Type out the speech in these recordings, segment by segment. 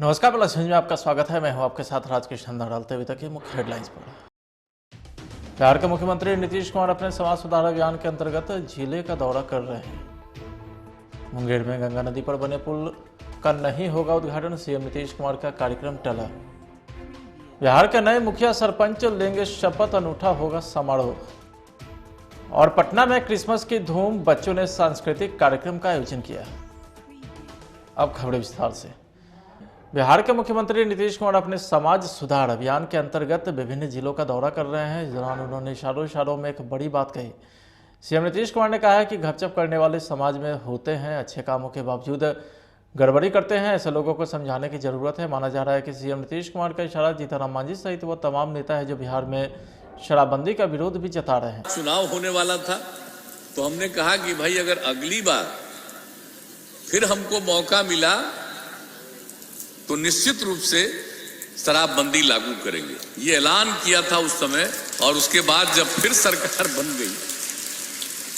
नमस्कार, plus news में आपका स्वागत है। मैं हूं आपके साथ राजकिशन। डालते हुए तक की मुख्य हेडलाइंस पर। बिहार के मुख्यमंत्री नीतीश कुमार अपने समाज सुधार अभियान के अंतर्गत जिले का दौरा कर रहे हैं। मुंगेर में गंगा नदी पर बने पुल का नहीं होगा उद्घाटन, सीएम नीतीश कुमार का कार्यक्रम टला। बिहार के नए मुखिया सरपंच लेंगे शपथ, अनूठा होगा समारोह। और पटना में क्रिसमस की धूम, बच्चों ने सांस्कृतिक कार्यक्रम का आयोजन किया। अब खबरें विस्तार से। बिहार के मुख्यमंत्री नीतीश कुमार अपने समाज सुधार अभियान के अंतर्गत विभिन्न जिलों का दौरा कर रहे हैं। इस दौरान उन्होंने इशारों में एक बड़ी बात कही। सीएम नीतीश कुमार ने कहा है कि घपचप करने वाले समाज में होते हैं, अच्छे कामों के बावजूद गड़बड़ी करते हैं। ऐसे लोगों को समझाने की जरूरत है। माना जा रहा है कि सीएम नीतीश कुमार का इशारा जीतन राम मांझी सहित वो तमाम नेता है जो बिहार में शराबबंदी का विरोध भी जता रहे हैं। चुनाव होने वाला था तो हमने कहा कि भाई अगर अगली बार फिर हमको मौका मिला तो निश्चित रूप से शराबबंदी लागू करेंगे। ये ऐलान किया था उस समय, और उसके बाद जब फिर सरकार बन गई,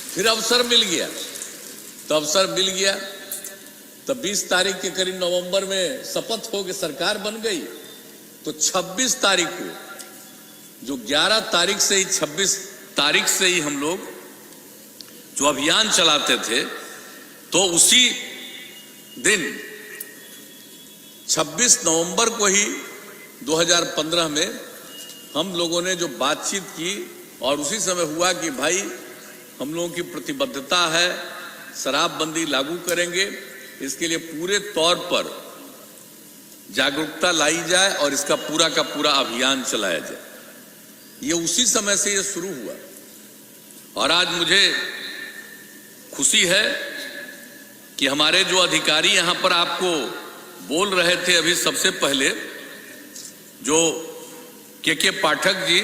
फिर अवसर मिल गया। तो 20 तारीख के करीब नवंबर में शपथ हो के सरकार बन गई। तो 26 तारीख को, जो 11 तारीख से ही 26 तारीख से ही हम लोग जो अभियान चलाते थे, तो उसी दिन 26 नवंबर को ही 2015 में हम लोगों ने जो बातचीत की, और उसी समय हुआ कि भाई हम लोगों की प्रतिबद्धता है, शराबबंदी लागू करेंगे। इसके लिए पूरे तौर पर जागरूकता लाई जाए और इसका पूरा का पूरा अभियान चलाया जाए। ये उसी समय से ये शुरू हुआ, और आज मुझे खुशी है कि हमारे जो अधिकारी यहां पर आपको बोल रहे थे अभी सबसे पहले, जो के पाठक जी,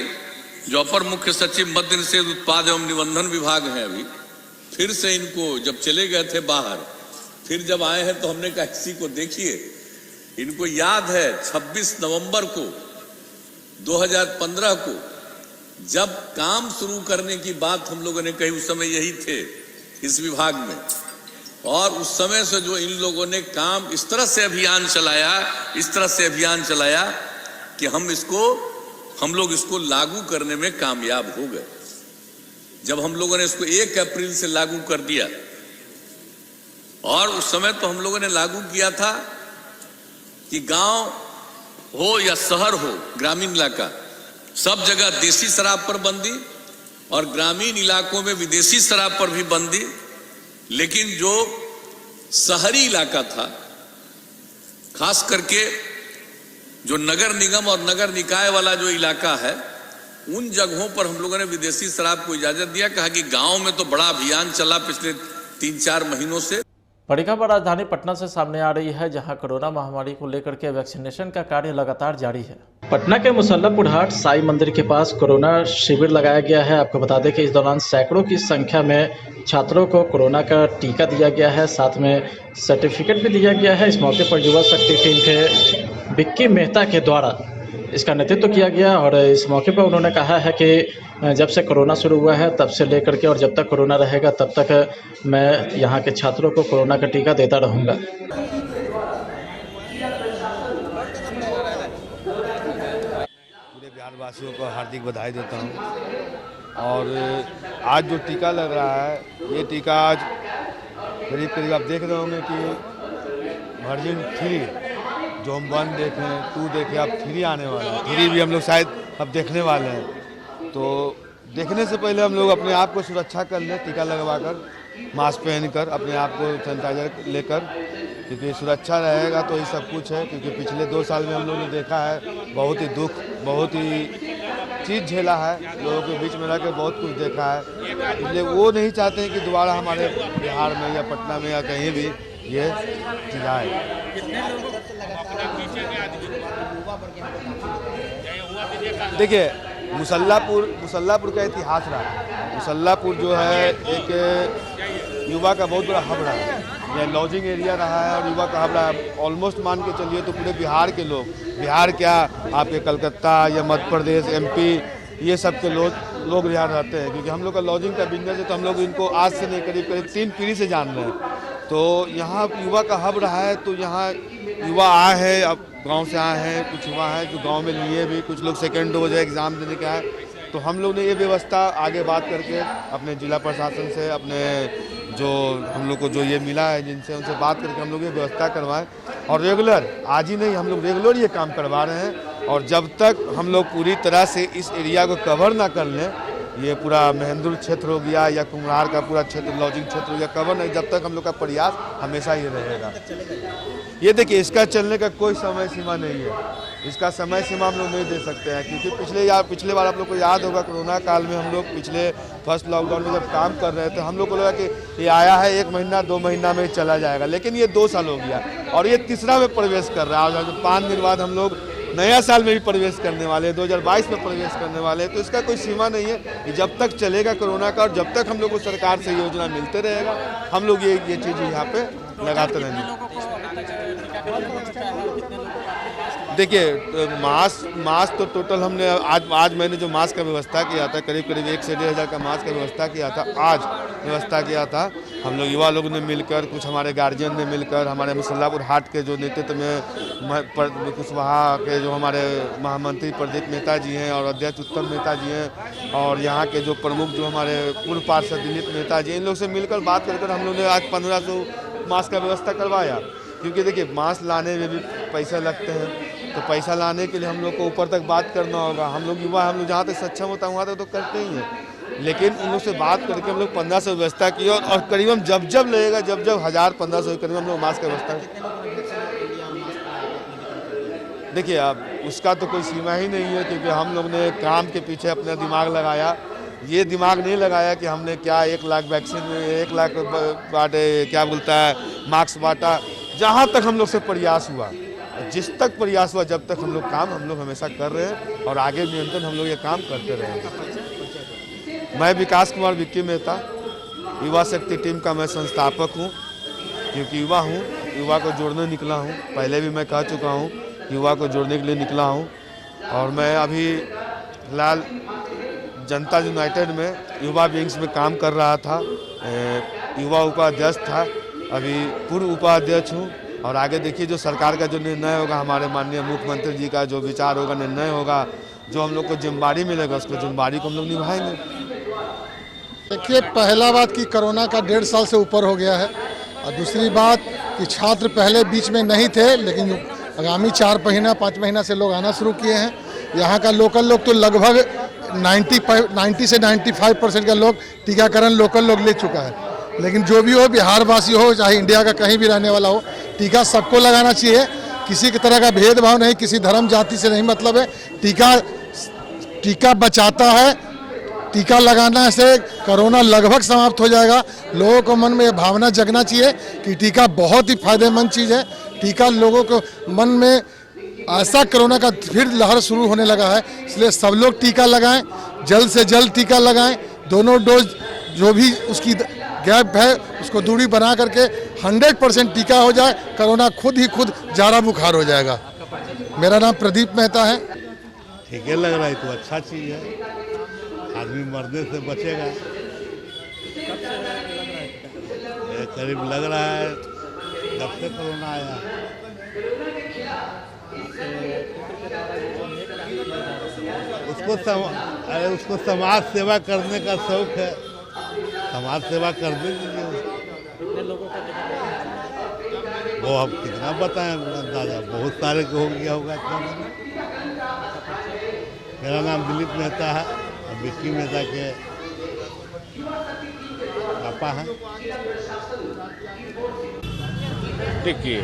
जो अपर मुख्य सचिव मद्य निषेध उत्पाद एवं निबंधन विभाग हैं, अभी फिर से इनको जब चले गए थे बाहर, फिर जब आए हैं तो हमने कहा किसी को देखिए, इनको याद है 26 नवंबर को 2015 को जब काम शुरू करने की बात हम लोगों ने कही, उस समय यही थे इस विभाग में। और उस समय से जो इन लोगों ने काम इस तरह से अभियान चलाया कि हम लोग इसको लागू करने में कामयाब हो गए। जब हम लोगों ने इसको 1 अप्रैल से लागू कर दिया, और उस समय तो हम लोगों ने लागू किया था कि गांव हो या शहर हो, ग्रामीण इलाका, सब जगह देसी शराब पर बंदी, और ग्रामीण इलाकों में विदेशी शराब पर भी बंदी। लेकिन जो शहरी इलाका था, खास करके जो नगर निगम और नगर निकाय वाला जो इलाका है, उन जगहों पर हम लोगों ने विदेशी शराब को इजाजत दिया। कहा कि गांव में तो बड़ा अभियान चला पिछले 3-4 महीनों से। बड़ी खबर राजधानी पटना से सामने आ रही है, जहां कोरोना महामारी को लेकर के वैक्सीनेशन का कार्य लगातार जारी है। पटना के मुसल्लमपुर हाट साई मंदिर के पास कोरोना शिविर लगाया गया है। आपको बता दें कि इस दौरान सैकड़ों की संख्या में छात्रों को कोरोना का टीका दिया गया है, साथ में सर्टिफिकेट भी दिया गया है। इस मौके पर युवा शक्ति टीम के विक्की मेहता के द्वारा इसका नेतृत्व किया गया, और इस मौके पर उन्होंने कहा है कि जब से कोरोना शुरू हुआ है तब से लेकर के और जब तक कोरोना रहेगा तब तक मैं यहाँ के छात्रों को कोरोना का टीका देता रहूँगा। पूरे बिहार वासियों को हार्दिक बधाई देता हूँ। और आज जो टीका लग रहा है, ये टीका आज करीब करीब आप देख रहे होंगे कि वर्जन 3, जो हम 1 देखें 2 देखें, अब 3 आने वाला है। 3 भी हम लोग शायद अब देखने वाले हैं। तो देखने से पहले हम लोग अपने आप को सुरक्षा कर लें, टीका लगवाकर, मास्क पहनकर, अपने आप को सैनिटाइजर लेकर, क्योंकि सुरक्षा रहेगा तो ही सब कुछ है। क्योंकि पिछले 2 साल में हम लोगों ने देखा है, बहुत ही दुख, बहुत ही चीज़ झेला है, लोगों के बीच में रह कर बहुत कुछ देखा है। इसलिए वो नहीं चाहते हैं कि दोबारा हमारे बिहार में या पटना में या कहीं भी ये चीज़ आए। देखिए, मुसल्लापुर का इतिहास रहा है। मुसल्लापुर जो है एक युवा का बहुत बड़ा हब रहा है, यह लॉजिंग एरिया रहा है और युवा का हब रहा है। ऑलमोस्ट मान के चलिए तो पूरे बिहार के लोग, बिहार क्या आपके कलकत्ता या मध्य प्रदेश, MP, ये सब के लोग यहाँ रहते हैं। क्योंकि हम लोग का लॉजिंग का बिजनेस है, तो हम लोग इनको आज से नहीं करीब 3 पीढ़ी से जान रहे हैं। तो यहाँ युवा का हब रहा है, तो यहाँ युवा आए हैं, अब गांव से आए हैं, कुछ युवा हैं जो गांव में लिए भी, कुछ लोग सेकेंड डोज है एग्ज़ाम देने के आए। तो हम लोग ने ये व्यवस्था आगे बात करके अपने जिला प्रशासन से, अपने जो हम लोग को जो ये मिला है जिनसे, उनसे बात करके हम लोग ये व्यवस्था करवाएं और रेगुलर, आज ही नहीं, हम लोग रेगुलर ये काम करवा रहे हैं। और जब तक हम लोग पूरी तरह से इस एरिया को कवर ना कर लें, ये पूरा महेंद्र क्षेत्र हो गया या कुम्हार का पूरा क्षेत्र, लॉजिंग क्षेत्र हो गया, कवर नहीं, जब तक हम लोग का प्रयास हमेशा ये रहेगा। ये देखिए, इसका चलने का कोई समय सीमा नहीं है, इसका समय सीमा हम लोग नहीं दे सकते हैं, क्योंकि पिछले बार आप लोग को याद होगा कोरोना काल में हम लोग पिछले फर्स्ट लॉकडाउन में जब काम कर रहे थे, हम लोग को लगा कि ये आया है 1 महीना 2 महीना में चला जाएगा, लेकिन ये 2 साल हो गया और ये तीसरा में प्रवेश कर रहा है। और 5 दिन बाद हम लोग नया साल में भी प्रवेश करने वाले हैं, 2022 में प्रवेश करने वाले हैं। तो इसका कोई सीमा नहीं है कि जब तक चलेगा कोरोना का और जब तक हम लोग को सरकार से योजना मिलते रहेगा, हम लोग ये चीज़ यहाँ पे लगाते रहेंगे। देखिए, मास्क तो टोटल हमने आज मैंने जो मास्क का व्यवस्था किया था, करीब 1 से 1.5 हज़ार का मास्क का व्यवस्था किया था, आज व्यवस्था किया था हम लोग युवा लोगों ने मिलकर, कुछ हमारे गार्जियन ने मिलकर, हमारे मुसल्लापुर हाट के जो नेतृत्व में कुशवाहा के जो हमारे महामंत्री प्रदीप मेहता जी हैं और अध्यक्ष उत्तम मेहता जी हैं और यहाँ के जो प्रमुख जो हमारे पूर्व पार्षद दिलीप मेहता जी, इन लोग से मिलकर बात कर हम लोग ने आज 1500 मास्क का व्यवस्था करवाया। क्योंकि देखिए, मास्क लाने में भी पैसे लगते हैं, तो पैसा लाने के लिए हम लोग को ऊपर तक बात करना होगा। हम लोग युवा, हम लोग जहाँ तक सक्षम होता है वहाँ तक तो करते ही हैं, लेकिन उन लोग से बात करके हम लोग 1500 व्यवस्था की और करीबन जब लगेगा, जब 1000-1500 करीब हम लोग मास्क का व्यवस्था। देखिए, अब उसका तो कोई सीमा ही नहीं है, क्योंकि हम लोग ने काम के पीछे अपना दिमाग लगाया। ये दिमाग नहीं लगाया कि हमने क्या 1 लाख वैक्सीन, 1 लाख बांटे, क्या बोलता है, मास्क बांटा। जहाँ तक हम लोग से प्रयास हुआ, जिस तक प्रयास हुआ, जब तक हम लोग हमेशा कर रहे हैं और आगे निरंतर हम लोग ये काम करते रहेंगे। मैं विकास कुमार विक्की मेहता, युवा शक्ति टीम का मैं संस्थापक हूँ, क्योंकि युवा हूँ, युवा को जोड़ने निकला हूँ। पहले भी मैं कह चुका हूँ, युवा को जोड़ने के लिए निकला हूँ। और मैं अभी फिलहाल जनता यूनाइटेड में युवा विंग्स में काम कर रहा था, युवा उपाध्यक्ष था, अभी पूर्व उपाध्यक्ष हूँ। और आगे देखिए, जो सरकार का जो निर्णय होगा, हमारे माननीय मुख्यमंत्री जी का जो विचार होगा, निर्णय होगा, जो हम लोग को जिम्मेदारी मिलेगा, उसको जिम्मेदारी को हम लोग निभाएंगे। देखिए, पहला बात कि कोरोना का 1.5 साल से ऊपर हो गया है, और दूसरी बात कि छात्र पहले बीच में नहीं थे, लेकिन आगामी 4 महीना 5 महीना से लोग आना शुरू किए हैं। यहाँ का लोकल लोग तो लगभग 90 से 95% का लोग टीकाकरण लोकल लोग ले चुका है। लेकिन जो भी हो, बिहार वासी हो चाहे इंडिया का कहीं भी रहने वाला हो, टीका सबको लगाना चाहिए। किसी की तरह का भेदभाव नहीं, किसी धर्म जाति से नहीं मतलब है। टीका बचाता है, टीका लगाना से कोरोना लगभग समाप्त हो जाएगा। लोगों को मन में ये भावना जगना चाहिए कि टीका बहुत ही फायदेमंद चीज़ है। टीका लोगों को मन में ऐसा कोरोना का फिर लहर शुरू होने लगा है, इसलिए सब लोग टीका लगाएं, जल्द से जल्द टीका लगाएं। दोनों डोज जो भी उसकी गैप है उसको दूरी बना करके 100% टीका हो जाए, कोरोना खुद जारा बुखार हो जाएगा। मेरा नाम प्रदीप मेहता है। ठीक है, लग रहा है तो अच्छा चीज़ है, आदमी मरने से बचेगा। करीब लग रहा है जब से कोरोना आया। उसको समाज सेवा करने का शौक है, समाज सेवा कर दीजिए। वो अब कितना बताएं अंदाजा, बहुत सारे को हो गया होगा। मेरा नाम दिलीप मेहता है और विक्की मेहता के पापा हैं। देखिए,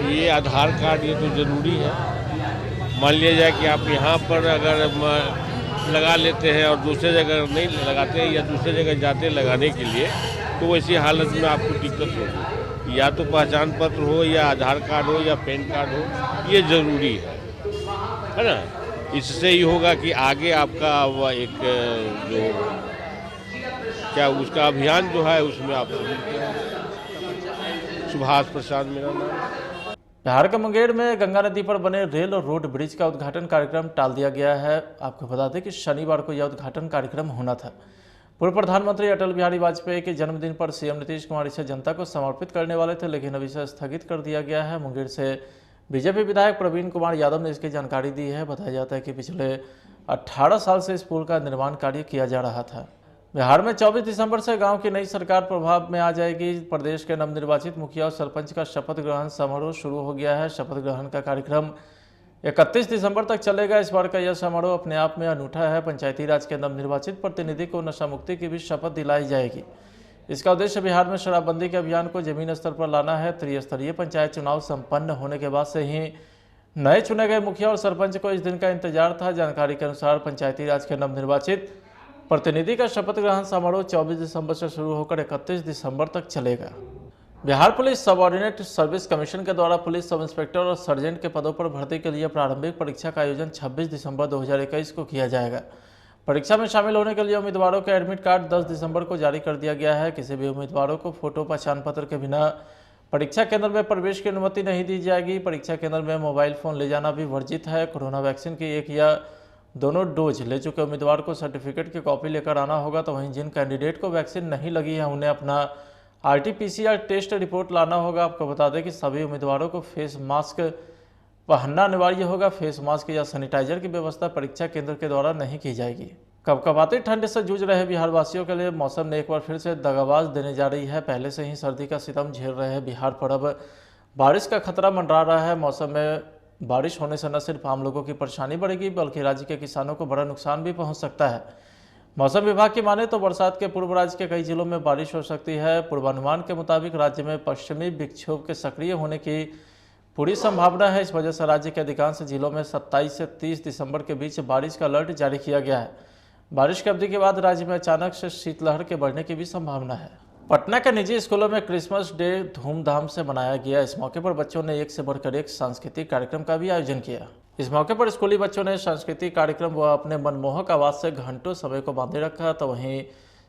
ये आधार कार्ड ये तो ज़रूरी है। मान लिया जाए कि आप यहाँ पर अगर लगा लेते हैं और दूसरे जगह नहीं लगाते हैं या दूसरे जगह जाते हैं लगाने के लिए, तो वैसी हालत में आपको दिक्कत होगी। या तो पहचान पत्र हो या आधार कार्ड हो या पैन कार्ड हो, ये ज़रूरी है ना। इससे ही होगा कि आगे आपका एक जो क्या उसका अभियान जो है उसमें आप सुभाष प्रसाद मेरा नाम। बिहार के मुंगेर में गंगा नदी पर बने रेल और रोड ब्रिज का उद्घाटन कार्यक्रम टाल दिया गया है। आपको बता दें कि शनिवार को यह उद्घाटन कार्यक्रम होना था। पूर्व प्रधानमंत्री अटल बिहारी वाजपेयी के जन्मदिन पर सीएम नीतीश कुमार इसे जनता को समर्पित करने वाले थे, लेकिन अब इसे स्थगित कर दिया गया है। मुंगेर से बीजेपी विधायक प्रवीण कुमार यादव ने इसकी जानकारी दी है। बताया जाता है कि पिछले 18 साल से इस पुल का निर्माण कार्य किया जा रहा था। बिहार में 24 दिसंबर से गांव की नई सरकार प्रभाव में आ जाएगी। प्रदेश के नवनिर्वाचित मुखिया और सरपंच का शपथ ग्रहण समारोह शुरू हो गया है। शपथ ग्रहण का कार्यक्रम 31 दिसंबर तक चलेगा। इस बार का यह समारोह अपने आप में अनूठा है। पंचायती राज के नवनिर्वाचित प्रतिनिधि को नशा मुक्ति की भी शपथ दिलाई जाएगी। इसका उद्देश्य बिहार में शराबबंदी के अभियान को जमीन स्तर पर लाना है। त्रिस्तरीय पंचायत चुनाव संपन्न होने के बाद से ही नए चुने गए मुखिया और सरपंच को इस दिन का इंतजार था। जानकारी के अनुसार पंचायती राज के नवनिर्वाचित प्रतिनिधि का शपथ ग्रहण समारोह 24 दिसंबर से शुरू होकर 31 दिसंबर तक चलेगा। Bihar police subordinate service commission के द्वारा पुलिस सब इंस्पेक्टर और सर्जेंट के पदों पर भर्ती के लिए प्रारंभिक परीक्षा का आयोजन 26 दिसंबर 2021 को किया जाएगा। परीक्षा में शामिल होने के लिए उम्मीदवारों के एडमिट कार्ड 10 दिसंबर को जारी कर दिया गया है। किसी भी उम्मीदवारों को फोटो पहचान पत्र के बिना परीक्षा केंद्र में प्रवेश की अनुमति नहीं दी जाएगी। परीक्षा केंद्र में मोबाइल फोन ले जाना भी वर्जित है। कोरोना वैक्सीन की 1 या दोनों डोज ले चुके उम्मीदवार को सर्टिफिकेट की कॉपी लेकर आना होगा। तो वहीं जिन कैंडिडेट को वैक्सीन नहीं लगी है उन्हें अपना RT-PCR टेस्ट रिपोर्ट लाना होगा। आपको बता दें कि सभी उम्मीदवारों को फेस मास्क पहनना अनिवार्य होगा। फेस मास्क या सैनिटाइजर की व्यवस्था परीक्षा केंद्र के द्वारा नहीं की जाएगी। कपकपाती ठंड से जूझ रहे बिहार वासियों के लिए मौसम ने एक बार फिर से दगाबाज देने जा रही है। पहले से ही सर्दी का सितम झेल रहे हैं बिहार पर अब बारिश का खतरा मंडरा रहा है। मौसम में बारिश होने से न सिर्फ आम लोगों की परेशानी बढ़ेगी बल्कि राज्य के किसानों को बड़ा नुकसान भी पहुंच सकता है। मौसम विभाग की माने तो बरसात के पूर्व राज्य के कई जिलों में बारिश हो सकती है। पूर्वानुमान के मुताबिक राज्य में पश्चिमी विक्षोभ के सक्रिय होने की पूरी संभावना है। इस वजह से राज्य के अधिकांश जिलों में 27 से 30 दिसंबर के बीच बारिश का अलर्ट जारी किया गया है। बारिश की अवधि के बाद राज्य में अचानक से शीतलहर के बढ़ने की भी संभावना है। पटना के निजी स्कूलों में क्रिसमस डे धूमधाम से मनाया गया। इस मौके पर बच्चों ने एक से बढ़कर एक सांस्कृतिक कार्यक्रम का भी आयोजन किया। इस मौके पर स्कूली बच्चों ने सांस्कृतिक कार्यक्रम व अपने मनमोहक आवाज से घंटों समय को बांधे रखा। तो वहीं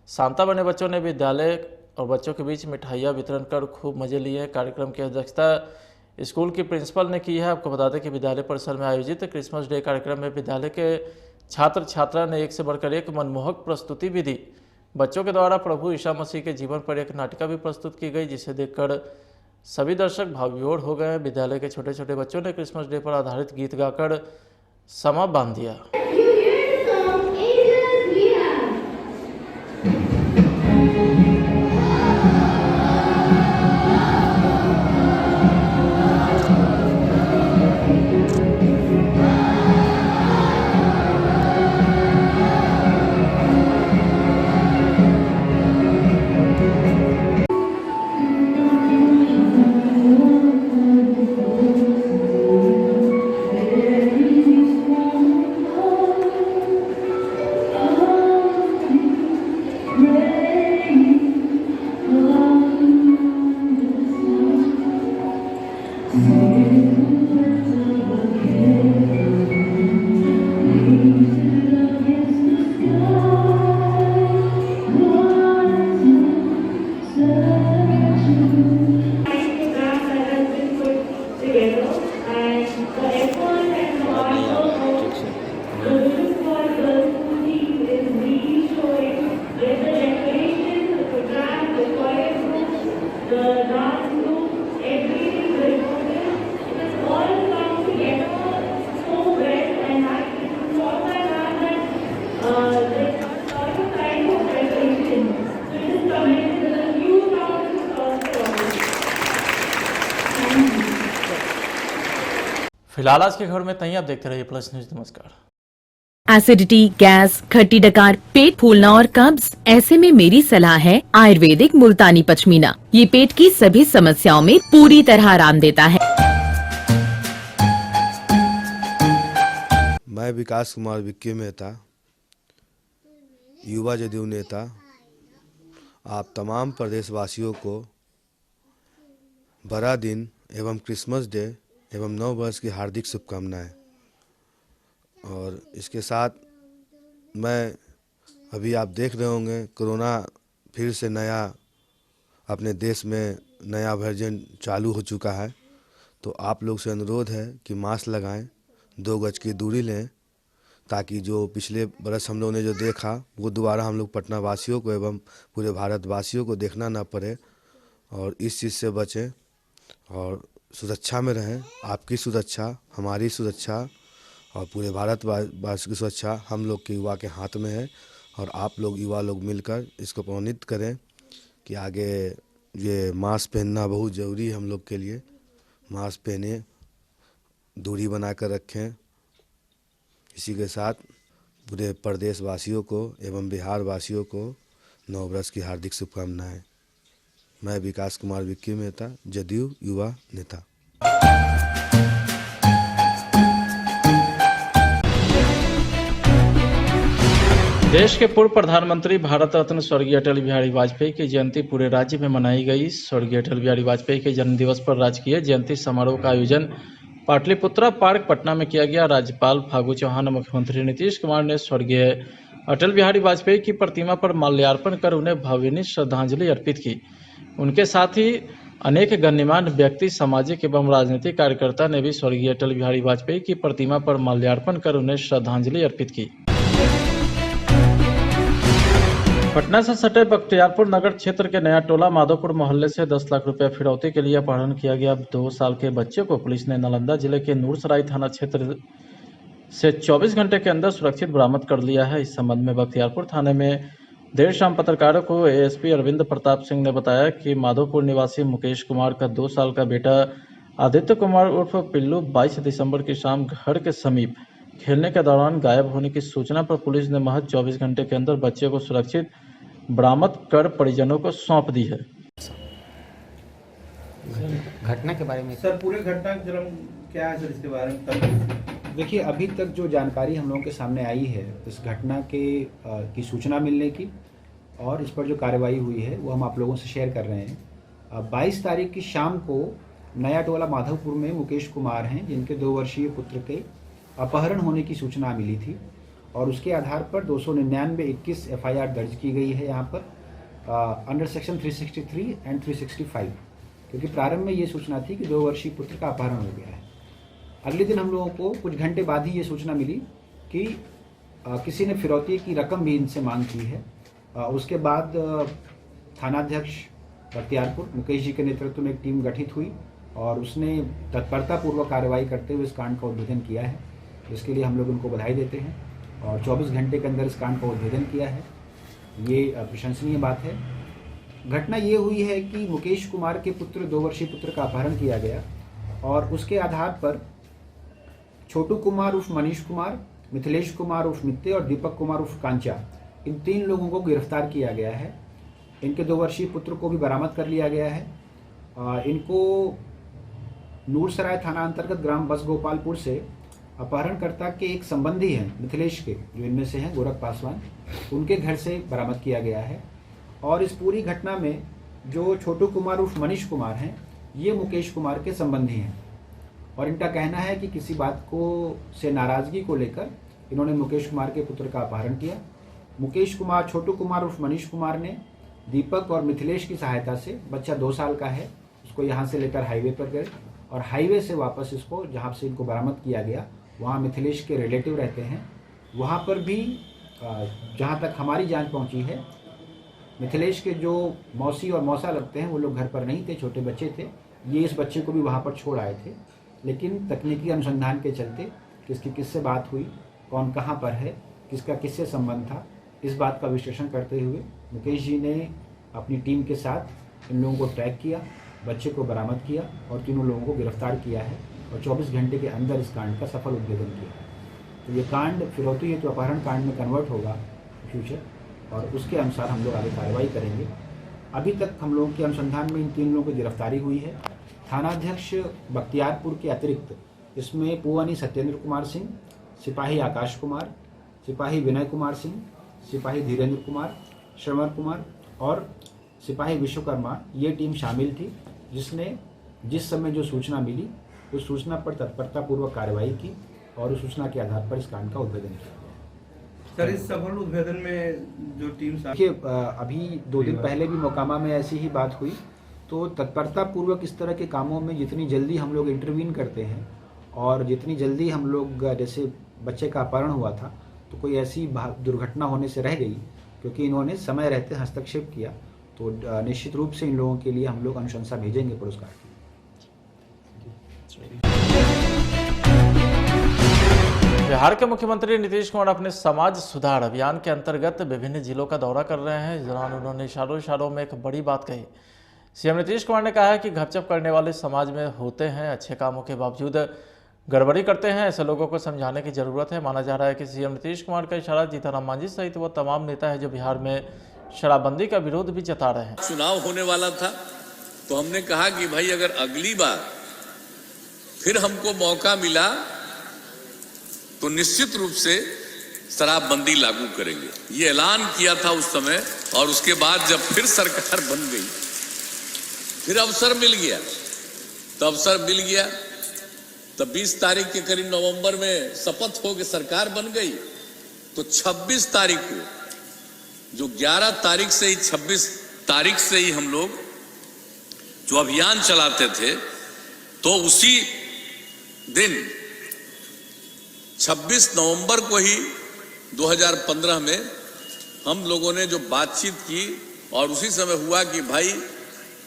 सांता बने बच्चों ने विद्यालय और बच्चों के बीच मिठाइयाँ वितरण कर खूब मजे लिए। कार्यक्रम की अध्यक्षता स्कूल की प्रिंसिपल ने की है। आपको बता दें कि विद्यालय परिसर में आयोजित क्रिसमस डे कार्यक्रम में विद्यालय के छात्र छात्रा ने एक से बढ़कर एक मनमोहक प्रस्तुति भी दी। बच्चों के द्वारा प्रभु ईसा मसीह के जीवन पर एक नाटिका भी प्रस्तुत की गई, जिसे देखकर सभी दर्शक भावविभोर हो गए। विद्यालय के छोटे छोटे बच्चों ने क्रिसमस डे पर आधारित गीत गाकर समा बांध दिया। फिलहाल आज के खबर में तहीं आप देखते रहिए प्लस न्यूज। नमस्कार। एसिडिटी, गैस, खट्टी डकार, पेट फूलना और कब्ज, ऐसे में मेरी सलाह है आयुर्वेदिक मुल्तानी पचमीना। ये पेट की सभी समस्याओं में पूरी तरह आराम देता है। मैं विकास कुमार विक्की मेहता, युवा जदयू नेता, आप तमाम प्रदेशवासियों को बड़ा दिन एवं क्रिसमस डे एवं नव वर्ष की हार्दिक शुभकामनाएं। और इसके साथ मैं अभी आप देख रहे होंगे कोरोना फिर से नया अपने देश में नया वर्जन चालू हो चुका है। तो आप लोग से अनुरोध है कि मास्क लगाएं, 2 गज की दूरी लें, ताकि जो पिछले बरस हम लोगों ने जो देखा वो दोबारा हम लोग पटना वासियों को एवं पूरे भारतवासियों को देखना ना पड़े और इस चीज़ से बचें और सुरक्षा में रहें। आपकी सुरक्षा, हमारी सुरक्षा और पूरे भारतवासी की सुरक्षा हम लोग के युवा के हाथ में है और आप लोग युवा लोग मिलकर इसको प्रोत्साहित करें कि आगे ये मास्क पहनना बहुत ज़रूरी है हम लोग के लिए। मास्क पहने, दूरी बनाकर रखें। इसी के साथ पूरे प्रदेश वासियों को एवं बिहार वासियों को नववर्ष की हार्दिक शुभकामनाएं। मैं विकास कुमार विक्की मेहता, जदयू युवा नेता। देश के पूर्व प्रधानमंत्री भारत रत्न स्वर्गीय अटल बिहारी वाजपेयी की जयंती पूरे राज्य में मनाई गई। स्वर्गीय अटल बिहारी वाजपेयी के जन्मदिवस पर राजकीय जयंती समारोह का आयोजन पाटलिपुत्रा पार्क पटना में किया गया। राज्यपाल फागू चौहान और मुख्यमंत्री नीतीश कुमार ने स्वर्गीय अटल बिहारी वाजपेयी की प्रतिमा पर माल्यार्पण कर उन्हें भावभीनी श्रद्धांजलि अर्पित की। उनके साथ ही अनेक गण्यमान्य व्यक्ति, सामाजिक एवं राजनीतिक कार्यकर्ता ने भी स्वर्गीय अटल बिहारी वाजपेयी की प्रतिमा पर माल्यार्पण कर उन्हें श्रद्धांजलि अर्पित की। पटना से सटे बख्तियारपुर नगर क्षेत्र के नया टोला माधोपुर मोहल्ले से 10 लाख रुपए फिरौती के लिए अपहरण किया गया 2 साल के बच्चे को पुलिस ने नालंदा जिले के नूरसराय थाना क्षेत्र से 24 घंटे के अंदर सुरक्षित बरामद कर लिया है। इस संबंध में बख्तियारपुर थाने में देर शाम पत्रकारों को एएसपी अरविंद प्रताप सिंह ने बताया कि माधोपुर निवासी मुकेश कुमार का 2 साल का बेटा आदित्य कुमार उर्फ पिल्लू 22 दिसंबर की शाम घर के समीप खेलने के दौरान गायब होने की सूचना पर पुलिस ने महज 24 घंटे के अंदर बच्चे को सुरक्षित बरामद कर परिजनों को सौंप दी है। घटना के बारे में सर, पूरे घटना जरा क्या है सर, इसके बारे में? देखिए, अभी तक जो जानकारी हम लोगों के सामने आई है इस घटना के की सूचना मिलने की और इस पर जो कार्रवाई हुई है वो हम आप लोगों से शेयर कर रहे हैं। 22 तारीख की शाम को नया टोला माधोपुर में मुकेश कुमार हैं जिनके 2 वर्षीय पुत्र के अपहरण होने की सूचना मिली थी और उसके आधार पर 299-21 FIR दर्ज की गई है यहाँ पर अंडर सेक्शन 363 एंड 365, क्योंकि प्रारंभ में ये सूचना थी कि 2 वर्षीय पुत्र का अपहरण हो गया है। अगले दिन हम लोगों को कुछ घंटे बाद ही ये सूचना मिली कि किसी ने फिरौती की रकम भी इनसे मांग की है। उसके बाद थानाध्यक्ष बख्तियारपुर मुकेश जी के नेतृत्व में एक टीम गठित हुई और उसने तत्परतापूर्वक कार्रवाई करते हुए इस कांड का उद्भेदन किया है, जिसके लिए हम लोग उनको बधाई देते हैं और 24 घंटे के अंदर इस कांड का उद्भेदन किया है। ये प्रशंसनीय बात है। घटना ये हुई है कि मुकेश कुमार के पुत्र 2 वर्षीय पुत्र का अपहरण किया गया और उसके आधार पर छोटू कुमार उर्फ मनीष कुमार, मिथिलेश कुमार उर्फ मित्ते और दीपक कुमार उर्फ कांचा, इन 3 लोगों को गिरफ्तार किया गया है। इनके 2 वर्षीय पुत्र को भी बरामद कर लिया गया है। इनको नूरसराय थाना अंतर्गत ग्राम बस गोपालपुर से अपहरणकर्ता के एक संबंधी हैं मिथिलेश के, जो इनमें से हैं गोरख पासवान, उनके घर से बरामद किया गया है। और इस पूरी घटना में जो छोटू कुमार उर्फ मनीष कुमार हैं ये मुकेश कुमार के संबंधी हैं और इनका कहना है कि किसी बात को से नाराज़गी को लेकर इन्होंने मुकेश कुमार के पुत्र का अपहरण किया। मुकेश कुमार, छोटू कुमार उर्फ मनीष कुमार ने दीपक और मिथिलेश की सहायता से, बच्चा 2 साल का है, उसको यहाँ से लेकर हाईवे पर गए और हाईवे से वापस इसको जहाँ से इनको बरामद किया गया वहाँ मिथिलेश के रिलेटिव रहते हैं, वहाँ पर भी जहाँ तक हमारी जांच पहुँची है मिथिलेश के जो मौसी और मौसा लगते हैं वो लोग घर पर नहीं थे, छोटे बच्चे थे। ये इस बच्चे को भी वहाँ पर छोड़ आए थे, लेकिन तकनीकी अनुसंधान के चलते किसकी किससे बात हुई, कौन कहाँ पर है, किसका किससे संबंध था, इस बात का विश्लेषण करते हुए मुकेश जी ने अपनी टीम के साथ इन लोगों को ट्रैक किया, बच्चे को बरामद किया और तीनों लोगों को गिरफ्तार किया है और 24 घंटे के अंदर इस कांड का सफल उद्भेदन किया है। तो ये कांड फिरौती हेतु अपहरण कांड में कन्वर्ट होगा फ्यूचर और उसके अनुसार हम लोग आगे कार्रवाई करेंगे। अभी तक हम लोगों के अनुसंधान में इन 3 लोगों की गिरफ्तारी हुई है। थानाध्यक्ष बख्तियारपुर के अतिरिक्त इसमें पुआनी सत्येंद्र कुमार सिंह, सिपाही आकाश कुमार, सिपाही विनय कुमार सिंह, सिपाही धीरेन्द्र कुमार, श्रवण कुमार और सिपाही विश्वकर्मा, ये टीम शामिल थी, जिसने जिस समय जो सूचना मिली उस सूचना पर तत्परतापूर्वक कार्रवाई की और उस सूचना के आधार पर इस कांड का उद्भेदन किया। सर, इस सफल उद्भेदन में जो टीम देखिए, अभी 2 दिन पहले भी मोकामा में ऐसी ही बात हुई, तो तत्परतापूर्वक इस तरह के कामों में जितनी जल्दी हम लोग इंटरवीन करते हैं और जितनी जल्दी हम लोग जैसे बच्चे का अपहरण हुआ था तो कोई ऐसी दुर्घटना होने से रह गई क्योंकि इन्होंने समय रहते हस्तक्षेप किया, तो निश्चित रूप से इन लोगों के लिए हम लोग अनुशंसा भेजेंगे पुरस्कार की। बिहार के मुख्यमंत्री नीतीश कुमार अपने समाज सुधार अभियान के अंतर्गत विभिन्न जिलों का दौरा कर रहे हैं। इस दौरान उन्होंने इशारों में एक बड़ी बात कही। सीएम नीतीश कुमार ने कहा है कि घपचप करने वाले समाज में होते हैं, अच्छे कामों के बावजूद गड़बड़ी करते हैं, ऐसे लोगों को समझाने की जरूरत है। माना जा रहा है कि सीएम नीतीश कुमार का इशारा जीतन मांझी सहित वो तमाम नेता है जो बिहार में शराबबंदी का विरोध भी जता रहे हैं। चुनाव होने वाला था तो हमने कहा कि भाई अगर अगली बार फिर हमको मौका मिला तो निश्चित रूप से शराबबंदी लागू करेंगे, ये ऐलान किया था उस समय। और उसके बाद जब फिर सरकार बन गई, फिर अवसर मिल गया, तब 20 तारीख के करीब नवंबर में शपथ हो के सरकार बन गई। तो 26 तारीख को, जो 11 तारीख से ही 26 तारीख से ही हम लोग जो अभियान चलाते थे, तो उसी दिन 26 नवंबर को ही 2015 में हम लोगों ने जो बातचीत की और उसी समय हुआ कि भाई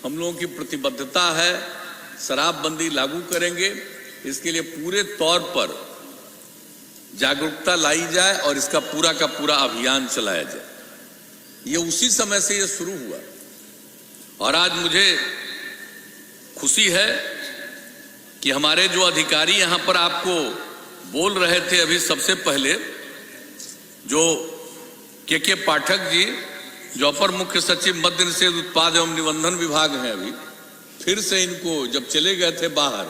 हम लोगों की प्रतिबद्धता है, शराबबंदी लागू करेंगे, इसके लिए पूरे तौर पर जागरूकता लाई जाए और इसका पूरा का पूरा अभियान चलाया जाए। ये उसी समय से ये शुरू हुआ और आज मुझे खुशी है कि हमारे जो अधिकारी यहां पर आपको बोल रहे थे अभी सबसे पहले, जो के पाठक जी जो अपर मुख्य सचिव मद्य निषेध उत्पाद एवं निबंधन विभाग हैं, अभी फिर से इनको जब चले गए थे बाहर,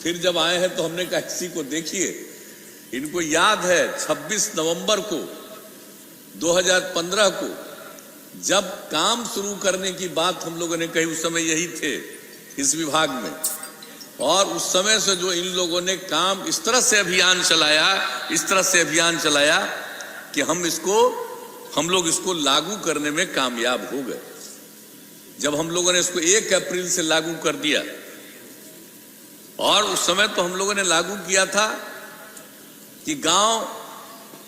फिर जब आए हैं तो हमने कहा किसी को देखिए, इनको याद है 26 नवंबर को 2015 को जब काम शुरू करने की बात हम लोगों ने कही, उस समय यही थे इस विभाग में। और उस समय से जो इन लोगों ने काम इस तरह से अभियान चलाया कि हम लोग इसको लागू करने में कामयाब हो गए। जब हम लोगों ने इसको 1 अप्रैल से लागू कर दिया, और उस समय तो हम लोगों ने लागू किया था कि गांव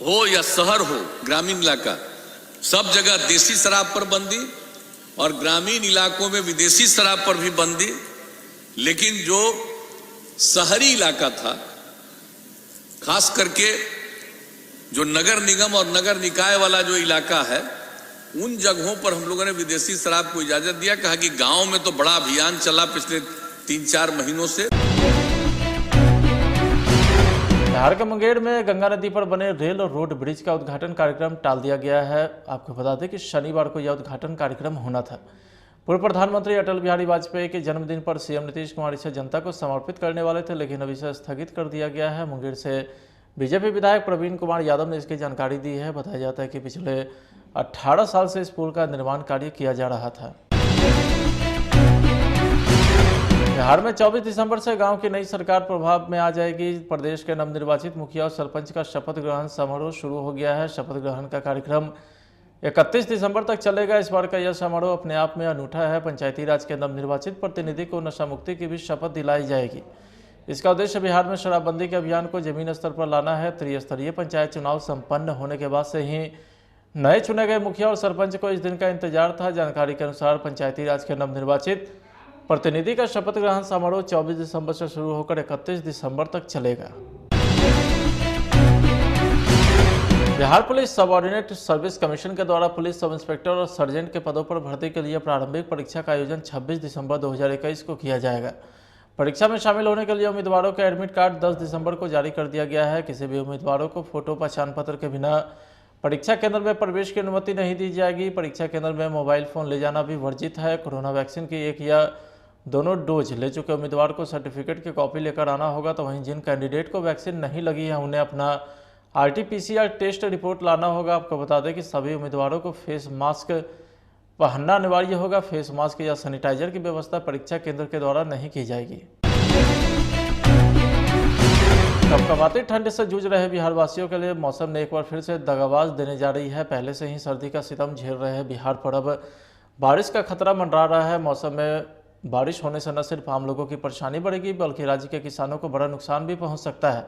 हो या शहर हो, ग्रामीण इलाका, सब जगह देसी शराब पर बंदी और ग्रामीण इलाकों में विदेशी शराब पर भी बंदी। लेकिन जो शहरी इलाका था, खास करके जो नगर निगम और नगर निकाय वाला जो इलाका है, उन जगहों पर हम लोगों ने विदेशी शराब को इजाजत दिया। कहा कि गांव में तो बड़ा अभियान चला पिछले 3-4 महीनों से। बिहार के मुंगेर में गंगा नदी पर बने रेल और रोड ब्रिज का उद्घाटन कार्यक्रम टाल दिया गया है। आपको बता दें कि शनिवार को यह उद्घाटन कार्यक्रम होना था। पूर्व प्रधानमंत्री अटल बिहारी वाजपेयी के जन्मदिन पर सीएम नीतीश कुमार इसे जनता को समर्पित करने वाले थे, लेकिन अब इसे स्थगित कर दिया गया है। मुंगेर से बीजेपी विधायक प्रवीण कुमार यादव ने इसकी जानकारी दी है। बताया जाता है कि पिछले 18 साल से इस पुल का निर्माण कार्य किया जा रहा था। बिहार में 24 दिसंबर से गांव की नई सरकार प्रभाव में आ जाएगी। प्रदेश के नवनिर्वाचित मुखिया और सरपंच का शपथ ग्रहण समारोह शुरू हो गया है। शपथ ग्रहण का कार्यक्रम 31 दिसंबर तक चलेगा। इस बार का यह समारोह अपने आप में अनूठा है। पंचायती राज के नवनिर्वाचित प्रतिनिधि को नशा मुक्ति की भी शपथ दिलाई जाएगी। इसका उद्देश्य बिहार में शराबबंदी के अभियान को जमीन स्तर पर लाना है। त्रिस्तरीय पंचायत चुनाव संपन्न होने के बाद से ही नए चुने गए मुखिया और सरपंच को इस दिन का इंतजार था। जानकारी के अनुसार पंचायती राज के नवनिर्वाचित प्रतिनिधि का शपथ ग्रहण समारोह 24 दिसंबर से शुरू होकर 31 दिसंबर तक चलेगा। Bihar police subordinate service commission के द्वारा पुलिस सब इंस्पेक्टर और सर्जेंट के पदों पर भर्ती के लिए प्रारंभिक परीक्षा का आयोजन 26 दिसंबर 2021 को किया जाएगा। परीक्षा में शामिल होने के लिए उम्मीदवारों का एडमिट कार्ड 10 दिसंबर को जारी कर दिया गया है। किसी भी उम्मीदवारों को फोटो पहचान पत्र के बिना परीक्षा केंद्र में प्रवेश की अनुमति नहीं दी जाएगी। परीक्षा केंद्र में मोबाइल फोन ले जाना भी वर्जित है। कोरोना वैक्सीन की 1 या दोनों डोज ले चुके उम्मीदवार को सर्टिफिकेट की कॉपी लेकर आना होगा। तो वहीं जिन कैंडिडेट को वैक्सीन नहीं लगी है उन्हें अपना RT-PCR टेस्ट रिपोर्ट लाना होगा। आपको बता दें कि सभी उम्मीदवारों को फेस मास्क पहनना अनिवार्य होगा। फेस मास्क या सैनिटाइजर की व्यवस्था परीक्षा केंद्र के द्वारा नहीं की जाएगी। कपकपाती ठंड से जूझ रहे बिहार वासियों के लिए मौसम ने एक बार फिर से दगाबाज देने जा रही है। पहले से ही सर्दी का सितम झेल रहे बिहार पर अब बारिश का खतरा मंडरा रहा है। मौसम में बारिश होने से न सिर्फ आम लोगों की परेशानी बढ़ेगी बल्कि राज्य के किसानों को बड़ा नुकसान भी पहुंच सकता है।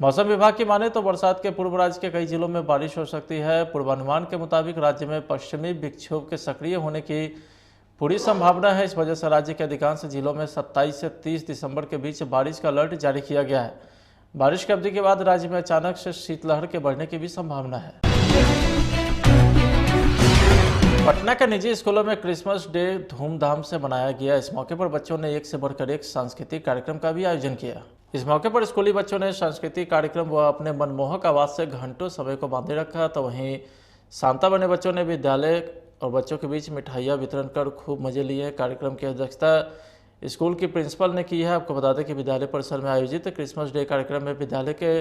मौसम विभाग की माने तो बरसात के पूर्व राज्य के कई जिलों में बारिश हो सकती है। पूर्वानुमान के मुताबिक राज्य में पश्चिमी विक्षोभ के सक्रिय होने की पूरी संभावना है। इस वजह से राज्य के अधिकांश जिलों में 27 से 30 दिसंबर के बीच बारिश का अलर्ट जारी किया गया है। बारिश की अवधि के बाद राज्य में अचानक से शीतलहर के बढ़ने की भी संभावना है। पटना के निजी स्कूलों में क्रिसमस डे धूमधाम से मनाया गया। इस मौके पर बच्चों ने एक से बढ़कर एक सांस्कृतिक कार्यक्रम का भी आयोजन किया। इस मौके पर स्कूली बच्चों ने सांस्कृतिक कार्यक्रम व अपने मनमोहक आवाज से घंटों समय को बांधे रखा। तो वहीं सांता बने बच्चों ने विद्यालय और बच्चों के बीच मिठाइयाँ वितरण कर खूब मजे लिए। कार्यक्रम की अध्यक्षता स्कूल की प्रिंसिपल ने की है। आपको बता दें कि विद्यालय परिसर में आयोजित क्रिसमस डे कार्यक्रम में विद्यालय के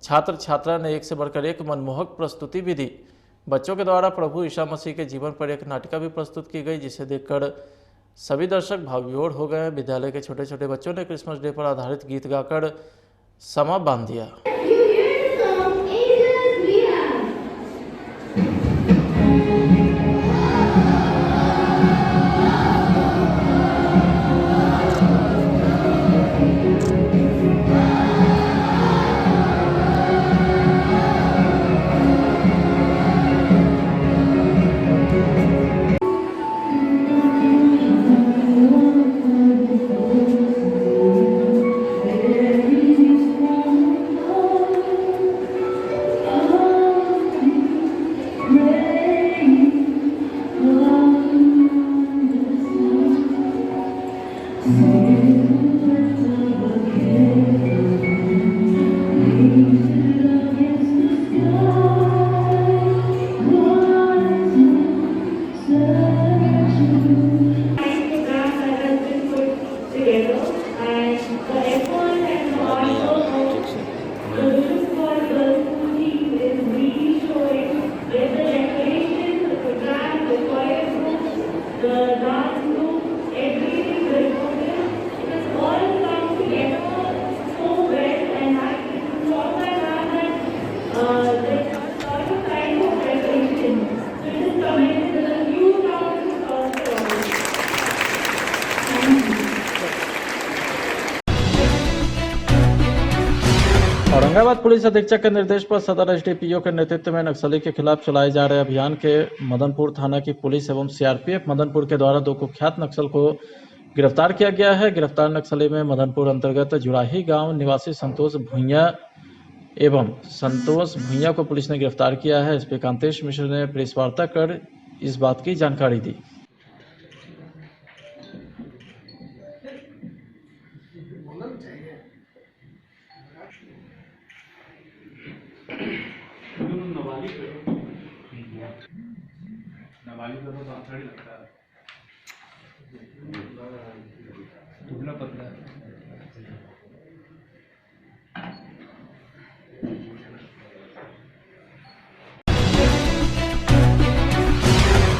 छात्र छात्रा ने एक से बढ़कर एक मनमोहक प्रस्तुति भी दी। बच्चों के द्वारा प्रभु ईसा मसीह के जीवन पर एक नाटिका भी प्रस्तुत की गई, जिसे देखकर सभी दर्शक भावविभोर हो गए। विद्यालय के छोटे छोटे बच्चों ने क्रिसमस डे पर आधारित गीत गाकर समा बांध दिया। औरंगाबाद पुलिस अधीक्षक के निर्देश पर सदर एसडीपीओ के नेतृत्व में नक्सली के खिलाफ चलाए जा रहे अभियान के मदनपुर थाना की पुलिस एवं सीआरपीएफ मदनपुर के द्वारा 2 कुख्यात नक्सल को गिरफ्तार किया गया है। गिरफ्तार नक्सली में मदनपुर अंतर्गत जुड़ाही गांव निवासी संतोष भुइयां को पुलिस ने गिरफ्तार किया है। एसपी कांतेश मिश्र ने प्रेस वार्ता कर इस बात की जानकारी दी।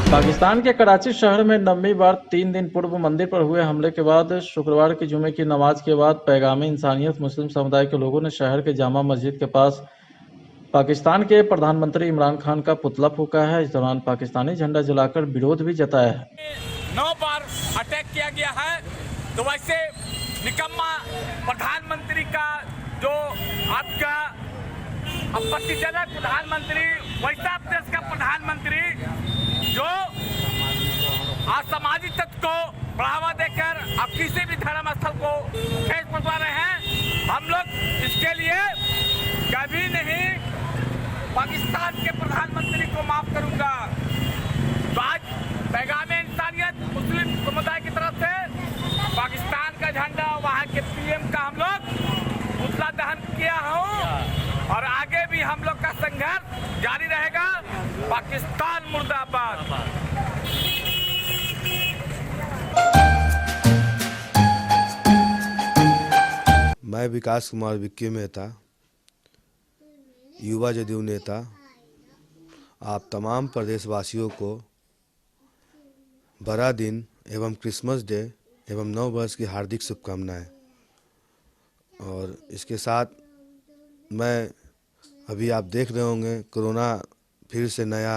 पाकिस्तान के कराची शहर में 9वीं बार 3 दिन पूर्व मंदिर पर हुए हमले के बाद शुक्रवार की जुमे की नमाज के बाद पैगाम इंसानियत मुस्लिम समुदाय के लोगों ने शहर के जामा मस्जिद के पास पाकिस्तान के प्रधानमंत्री इमरान खान का पुतला फूंका है। इस दौरान पाकिस्तानी झंडा जलाकर विरोध भी जताया है। 9 बार अटैक किया गया है, तो वैसे निकम्मा प्रधानमंत्री का जो आपका आपत्तिजनक प्रधानमंत्री, वैसा देश का प्रधानमंत्री जो असामाजिक तत्व को बढ़ावा देकर अब किसी भी धर्म स्थल को ठेस पहुंचा रहे हैं, हम लोग इसके लिए कभी नहीं पाकिस्तान के प्रधानमंत्री को माफ करूंगा। तो आज पैगाम इंसानियत मुस्लिम समुदाय की तरफ से पाकिस्तान का झंडा, वहां के पीएम का हम लोग पुतला दहन किया हूं और आगे भी हम लोग का संघर्ष जारी रहेगा। पाकिस्तान मुर्दाबाद। मैं विकास कुमार विक्की मेहता, युवा जदयू नेता, आप तमाम प्रदेशवासियों को बड़ा दिन एवं क्रिसमस डे एवं नव वर्ष की हार्दिक शुभकामनाएं। और इसके साथ मैं अभी आप देख रहे होंगे कोरोना फिर से नया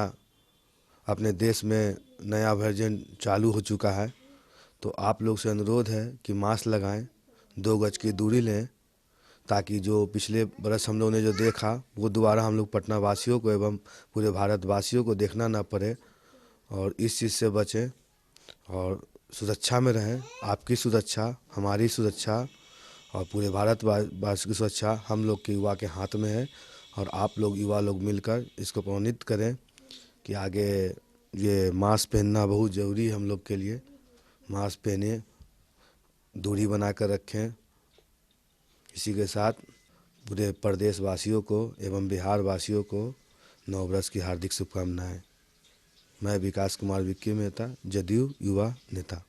अपने देश में नया वर्जन चालू हो चुका है। तो आप लोग से अनुरोध है कि मास्क लगाएं, 2 गज की दूरी लें, ताकि जो पिछले बरस हम लोगों ने जो देखा वो दोबारा हम लोग पटना वासियों को एवं पूरे भारतवासियों को देखना ना पड़े और इस चीज़ से बचें और सुरक्षा में रहें। आपकी सुरक्षा, हमारी सुरक्षा और पूरे भारतवासी की सुरक्षा हम लोग के युवा के हाथ में है और आप लोग युवा लोग मिलकर इसको प्रेरित करें कि आगे ये मास्क पहनना बहुत ज़रूरी है हम लोग के लिए। मास्क पहने, दूरी बनाकर रखें। इसी के साथ पूरे प्रदेश वासियों को एवं बिहार वासियों को नववर्ष की हार्दिक शुभकामनाएं। मैं विकास कुमार विक्की मेहता, जदयू युवा नेता।